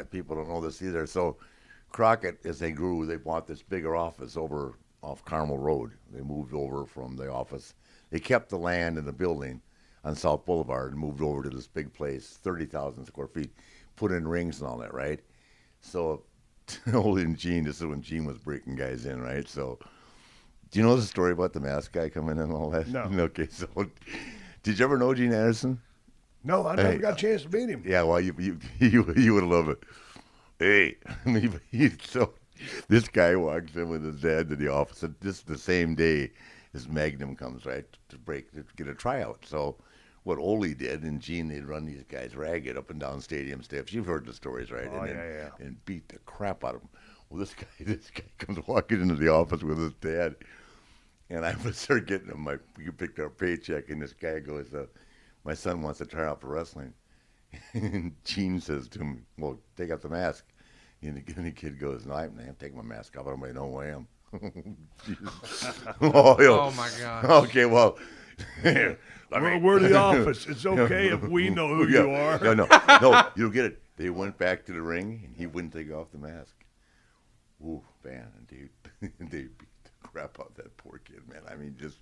people don't know this either. So Crockett, as they grew, they bought this bigger office over off Carmel Road. They moved over from the office. They kept the land and the building on South Boulevard and moved over to this big place, 30,000 square feet, put in rings and all that, right? So, Ole and Gene, this is when Gene was breaking guys in, right? So, do you know the story about the mask guy coming in and all that? No. Okay, so, did you ever know Gene Anderson? No, I never got a chance to meet him. Yeah, well, you would love it. Hey, so this guy walks in with his dad to the office, and this the same day as Magnum comes, right, to get a tryout. So what Ole did, and Gene, they'd run these guys ragged up and down stadium steps. You've heard the stories, right? Oh, and and beat the crap out of them. Well, this guy comes walking into the office with his dad, and I would start getting him. We picked our paycheck, and this guy goes, "My son wants to try out for wrestling." And Gene says to him, "Well, take off the mask." And the kid goes, "No, I'm taking my mask off. I don't know who I am." Oh my gosh. Okay, well, we're the office. It's okay if we know who you are. No, you'll get it. They went back to the ring, and he wouldn't take off the mask. Ooh, man, and they beat the crap out of that poor kid, man. I mean, just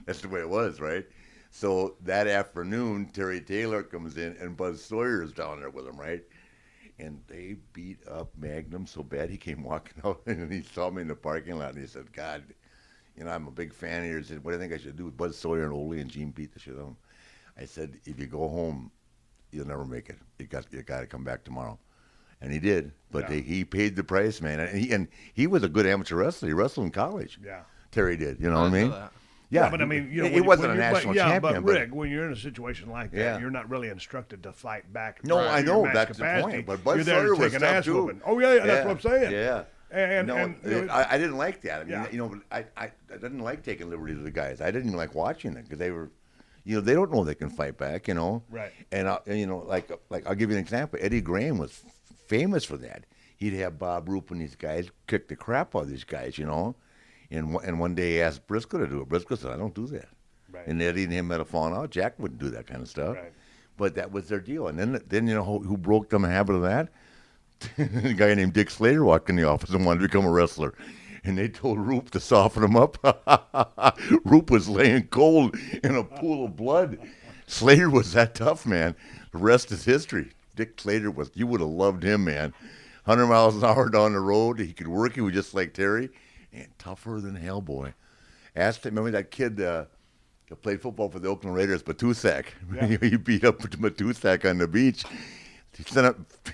that's the way it was, right? So that afternoon, Terry Taylor comes in, and Buzz Sawyer's down there with him, right? And they beat up Magnum so bad he came walking out, and he saw me in the parking lot, and he said, "God, I'm a big fan of yours. What do you think I should do?" Buzz Sawyer and Ole and Gene beat the shit out of him. I said, "If you go home, you'll never make it. You got to come back tomorrow." And he did, but he paid the price, man. And he was a good amateur wrestler. He wrestled in college. Yeah. Terry did. You know what I mean? Yeah, but I mean, he wasn't a national champion. But Rick, when you're in a situation like that, you're not really instructed to fight back. No, I know that's capacity. the point. But Buzz You're there Sawyer to was take an ass tough too. whooping. Oh yeah, that's what I'm saying. Yeah. And I didn't like that. I mean, I didn't like taking liberties with the guys. I didn't even like watching it because they were, they don't know they can fight back. Right. And like I'll give you an example. Eddie Graham was famous for that. He'd have Bob Roop and these guys kick the crap out of these guys, And one day he asked Briscoe to do it. Briscoe said, "I don't do that." Right. And Eddie and him had a falling out. Jack wouldn't do that kind of stuff. Right. But that was their deal. And then who broke them a habit of that? A guy named Dick Slater walked in the office and wanted to become a wrestler. And they told Roop to soften him up. Roop was laying cold in a pool of blood. Slater was that tough, man. The rest is history. Dick Slater you would have loved him, man. 100 miles an hour down the road. He could work. He was just like Terry. And tougher than hell, boy. Remember that kid that played football for the Oakland Raiders, Matusak? Yeah. He beat up Matusak on the beach.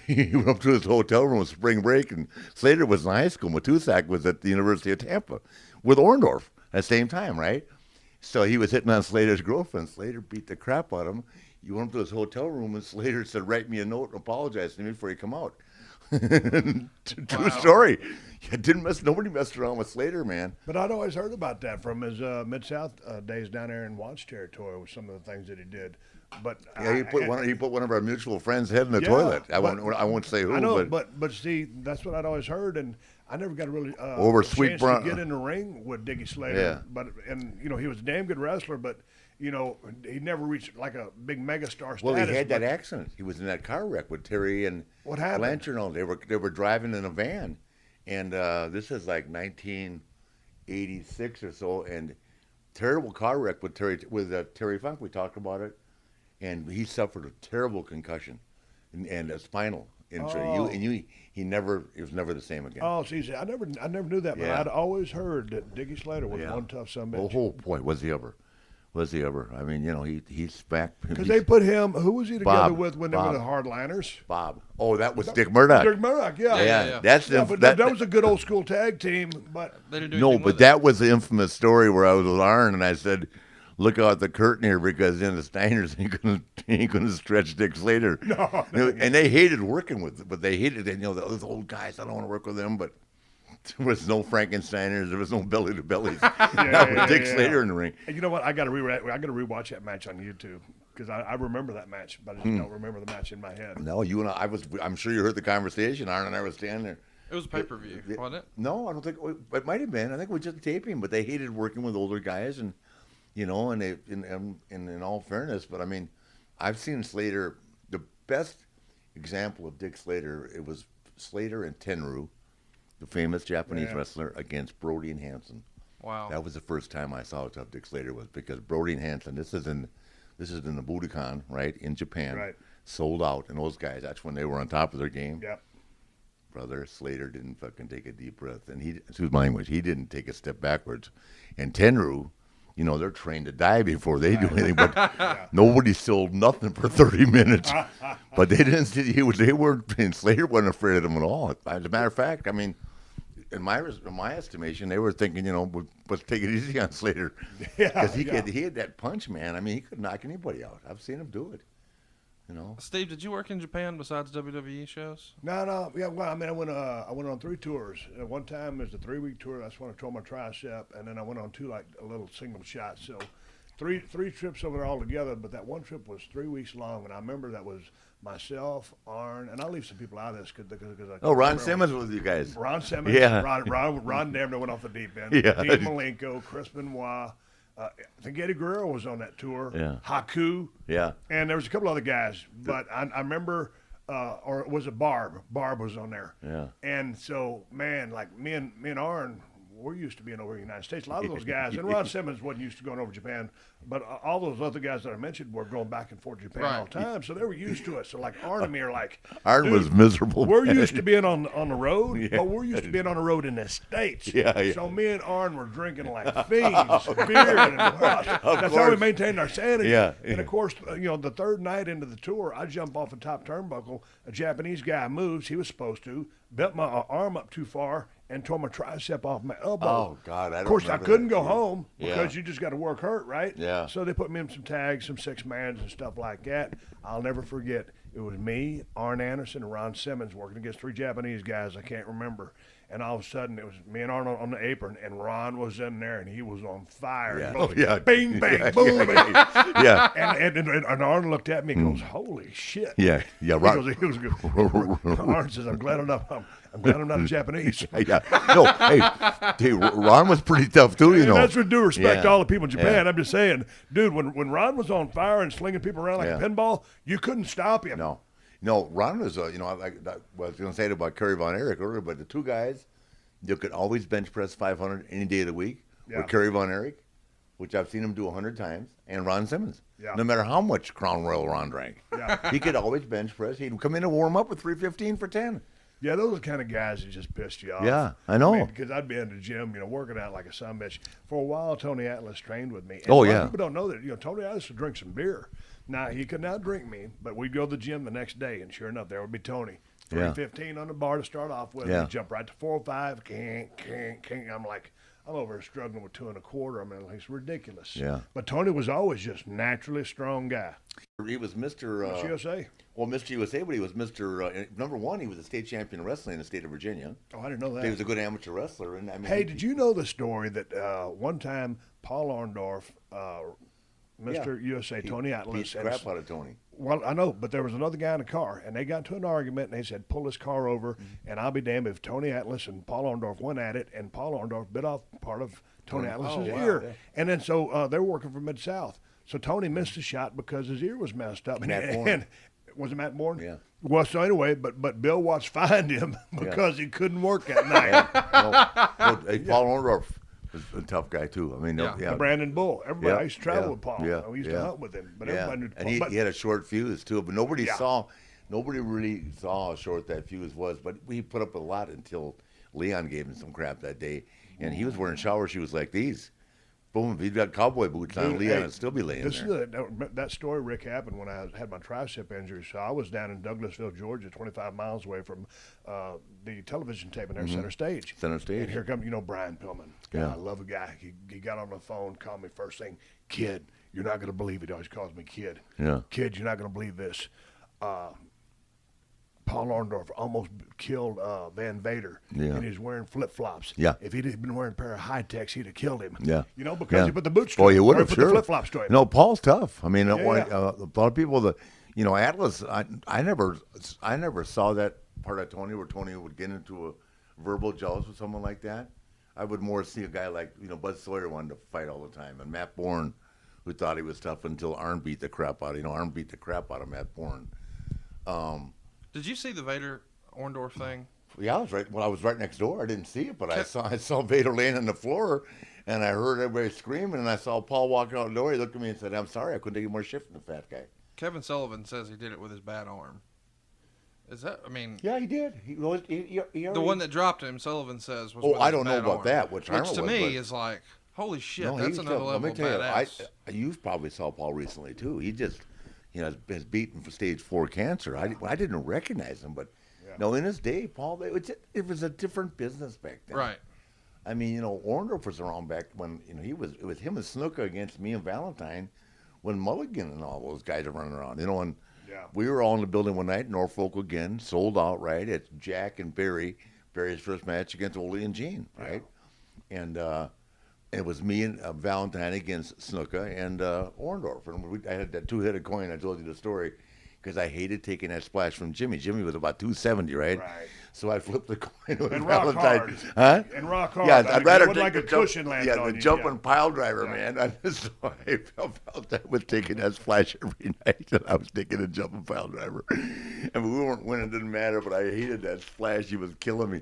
He went up to his hotel room with spring break, and Slater was in high school. Matusak was at the University of Tampa with Orndorff at the same time, right? So he was hitting on Slater's girlfriend. Slater beat the crap out of him. He went up to his hotel room, and Slater said, "Write me a note and apologize to me before you come out." True story. Nobody messed around with Slater, man. But I'd always heard about that from his Mid-South days down there in Watts territory with some of the things that he did. But yeah, he put one of our mutual friends' head in the toilet. I won't say who. I know, but see, that's what I'd always heard, and I never got a really over Sweet chance to get in the ring with Diggy Slater. Yeah. But he was a damn good wrestler, but he never reached like a big megastar status. Well, he had that accident. He was in that car wreck with Terry and what happened? Blanchard. And all. They were driving in a van, and this is like 1986 or so, and terrible car wreck with Terry Funk. We talked about it. And he suffered a terrible concussion and a spinal injury. Oh. He was never the same again. Oh, see, I never knew that, but Yeah. I'd always heard that Diggy Slater was one tough son of a bitch. Oh boy, was he ever? I mean, he's back. Because they put him. Who was he together Bob. with when they were the Hardliners? Bob. Oh, that was Dick Murdoch. Dick Murdoch, yeah. Yeah. That's that was a good old school tag team, but They didn't do no, anything but with that was the infamous story where I was with Arn and I said, "Look out the curtain here because the Steiners ain't gonna stretch Dick Slater." No. And they hated working with, but they hated those old guys. I don't want to work with them, but there was no Frankensteiners. There was no belly to bellies. Not with Dick Slater in the ring. And you know what? I got to rewatch that match on YouTube because I remember that match, but I just don't remember the match in my head. No, you and I'm sure you heard the conversation. Arn and I were standing there. It was a pay-per-view, wasn't it? No, I don't think it might have been. I think it was just taping, but they hated working with older guys, and and they, in all fairness, but I mean, I've seen Slater the best example of Dick Slater. It was Slater and Tenryu, the famous Japanese Yeah. wrestler, against Brody and Hansen. Wow. That was the first time I saw how tough Dick Slater was, because Brody and Hansen. This is in the Budokan, right, in Japan. Right. Sold out, and those guys. That's when they were on top of their game. Yeah. Brother Slater didn't fucking take a deep breath, and excuse my language, he didn't take a step backwards. And Tenryu, they're trained to die before they do anything, but nobody sold nothing for 30 minutes. But they didn't. They weren't. And Slater wasn't afraid of them at all. As a matter of fact, I mean, in my estimation, they were thinking, let's take it easy on Slater, because he had that punch, man. I mean, he could knock anybody out. I've seen him do it. Steve, did you work in Japan besides WWE shows? No. Yeah, well, I mean, I went on 3 tours. One time it was a 3-week tour. That's when I tore my tricep, and then I went on 2 like a little single shots. So three trips over there all together. But that one trip was 3 weeks long, and I remember that was myself, Arn, and I'll leave some people out of this because Ron Simmons was with you guys. Ron Simmons. Yeah. Ron never went off the deep end. Yeah. Dean Malenko, Chris Benoit. I think Eddie Guerrero was on that tour. Yeah. Haku. Yeah. And there was a couple other guys, but I remember, or was it Barb? Barb was on there. Yeah. And so, man, like me and Arn, we're used to being over in the United States. A lot of those guys, and Ron Simmons wasn't used to going over to Japan, but all those other guys that I mentioned were going back and forth to Japan all the time, so they were used to it. So like Arn and me are like, Arn was miserable. We're man. used to being on the road, Yeah. but we're used to being on the road in the States. Yeah. So me and Arn were drinking like fiends, beer, and that's how we course. maintained our sanity. Yeah. And of course, the third night into the tour, I jump off the top turnbuckle. A Japanese guy moves. He was supposed to bent my arm up too far and tore my tricep off my elbow. Oh God! Of course, I couldn't go home Yeah. because you just got to work hurt, right? Yeah. So they put me in some tags, some 6-mans and stuff like that. I'll never forget. It was me, Arn Anderson, and Ron Simmons working against 3 Japanese guys I can't remember. And all of a sudden, it was me and Arn on the apron, and Ron was in there, and he was on fire. Yeah. Goes, Oh, yeah. Bing, bang, Yeah, boom. Yeah. And Arn looked at me and goes, "Holy shit!" Yeah. Yeah. He Ron. goes, he was good. Arn says, "I'm glad I'm not Japanese." Yeah. No. Hey, Ron was pretty tough too. And that's with due respect Yeah. to all the people in Japan. Yeah. I'm just saying, dude, when Ron was on fire and slinging people around like a Yeah. pinball, you couldn't stop him. No, Ron was, I was going to say it about Kerry Von Erich earlier, but the 2 guys you could always bench press 500 any day of the week were Kerry Von Erich, which I've seen him do 100 times, and Ron Simmons. Yeah. No matter how much Crown Royal Ron drank, he could always bench press. He'd come in and warm up with 315 for 10. Yeah, those are the kind of guys that just pissed you off. Yeah, I know. Because I'd be in the gym, working out like a son bitch. For a while, Tony Atlas trained with me. And Oh, a lot of yeah. people don't know that. Tony Atlas would drink some beer. Now, he could not drink me, but we'd go to the gym the next day, and sure enough, there would be Tony. Yeah. 315 on the bar to start off with. Yeah. He'd jump right to 405. I'm like, I'm over here struggling with 2 1/4. I mean, it's ridiculous. Yeah. But Tony was always just naturally a strong guy. He was Mr. Miss USA. Well, Mr. USA, but he was Mr. Number 1. He was a state champion of wrestling in the state of Virginia. Oh, I didn't know that. He was a good amateur wrestler, and I mean. Hey, did you know the story that one time Paul Orndorff, Mr. USA, Tony Beat Atlas, the crap out of Tony. well, I know, but there was another guy in the car, and they got into an argument, and they said, pull this car over, and I'll be damned if Tony Atlas and Paul Orndorff went at it, and Paul Orndorff bit off part of Tony Atlas's ear. Yeah. And then so they were working for Mid-South. So Tony missed a shot because his ear was messed up. Matt Bourne. And was it Matt Bourne? Yeah. Well, so anyway, but Bill Watts fined him because he couldn't work that night. Paul Orndorff was a tough guy too. I mean, Yeah. Brandon Bull. Everybody I used to travel yeah, with Paul. yeah, We used yeah. to hunt with him. But Yeah, everybody knew and Paul. he had a short fuse too. But nobody Yeah. really saw how short that fuse was. But he put up a lot until Leon gave him some crap that day, and he was wearing shower shoes like these. Boom! If he'd got cowboy boots on, Dude, Leon hey, would still be laying This there. is that story, Rick, happened when I had my tricep injury. So I was down in Douglasville, Georgia, 25 miles away from the television taping there, Center Stage. Center Stage. And here comes, Brian Pillman. Yeah. I love a guy. He got on the phone, called me first thing, "Kid, you're not going to believe it." He always calls me Kid. Yeah. "Kid, you're not going to believe this. Paul Orndorff almost killed Van Vader, Yeah. and he was wearing flip-flops. Yeah. If he'd been wearing a pair of high-techs, he'd have killed him. Yeah. Because Yeah. he put the boots to Oh, him, you would or have, put sure. the flip-flops to him. No, Paul's tough. I mean, a Yeah. lot of people that Atlas. I never saw that part of Tony where Tony would get into a verbal jealous with someone like that. I would more see a guy like Bud Sawyer wanted to fight all the time, and Matt Bourne, who thought he was tough until Arn beat the crap out. Arn beat the crap out of Matt Bourne. Did you see the Vader Orndorff thing? Yeah, I was right next door. I didn't see it, but I Ke- saw Vader laying on the floor, and I heard everybody screaming, and I saw Paul walking out the door. He looked at me and said, "I'm sorry, I couldn't take any more shit from the fat guy." Kevin Sullivan says he did it with his bad arm. Is that? I mean, Yeah, he did. He the already, one that dropped him, Sullivan says was. Oh, with I his don't know bad about arm, that, which arm it to was, me but- is like, holy shit, No, that's he's another let level me of tell you, badass. you probably saw Paul recently too. He just, has beaten for stage 4 cancer. I didn't recognize him, but Yeah. no, in his day, Paul, it was a different business back then. Right. I mean, Orndorff was around back when it was him and Snuka against me and Valentine, when Mulligan and all those guys are running around. And Yeah. we were all in the building one night, Norfolk again, sold out. Right, it's Jack and Barry's first match against Ole and Gene. Right, and it was me and Valentine against Snuka and Orndorff, and I had that two-headed coin. I told you the story. Because I hated taking that splash from Jimmy. Jimmy was about 270, right? Right. So I flipped the coin with And rock Valentine. hard. Huh? And rock hard. Yeah, I mean, I'd rather it take like the a cushion landed yeah, on the you. jumping Yeah. pile driver, Yeah. man. So I felt that was taking that splash every night that I was taking a jumping pile driver. And we weren't winning, it didn't matter, but I hated that splash. He was killing me.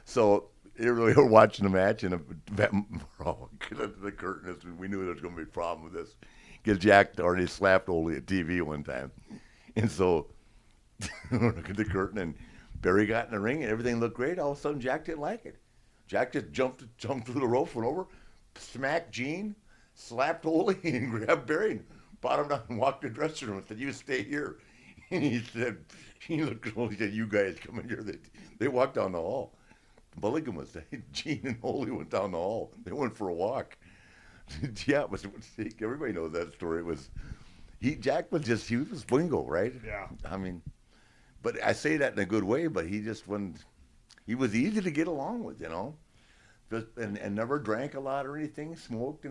So we were watching the match, and we're all get under the curtain. And we knew there was going to be a problem with this. Because Jack already slapped Ole at TV one time. And so look at the curtain, and Barry got in the ring, and everything looked great. All of a sudden, Jack didn't like it. Jack just jumped through the ropes, went over, smacked Gene, slapped Ole, and grabbed Barry, and brought him down and walked to the dressing room and said, "You stay here." And he looked at Ole, he said, "You guys come in here." They walked down the hall. Mulligan was there. Gene and Ole went down the hall. They went for a walk. Yeah, it was, everybody knows that story. Jack was he was Wingo, right? Yeah. I mean, but I say that in a good way, but he was easy to get along with, just, and never drank a lot or anything, smoked.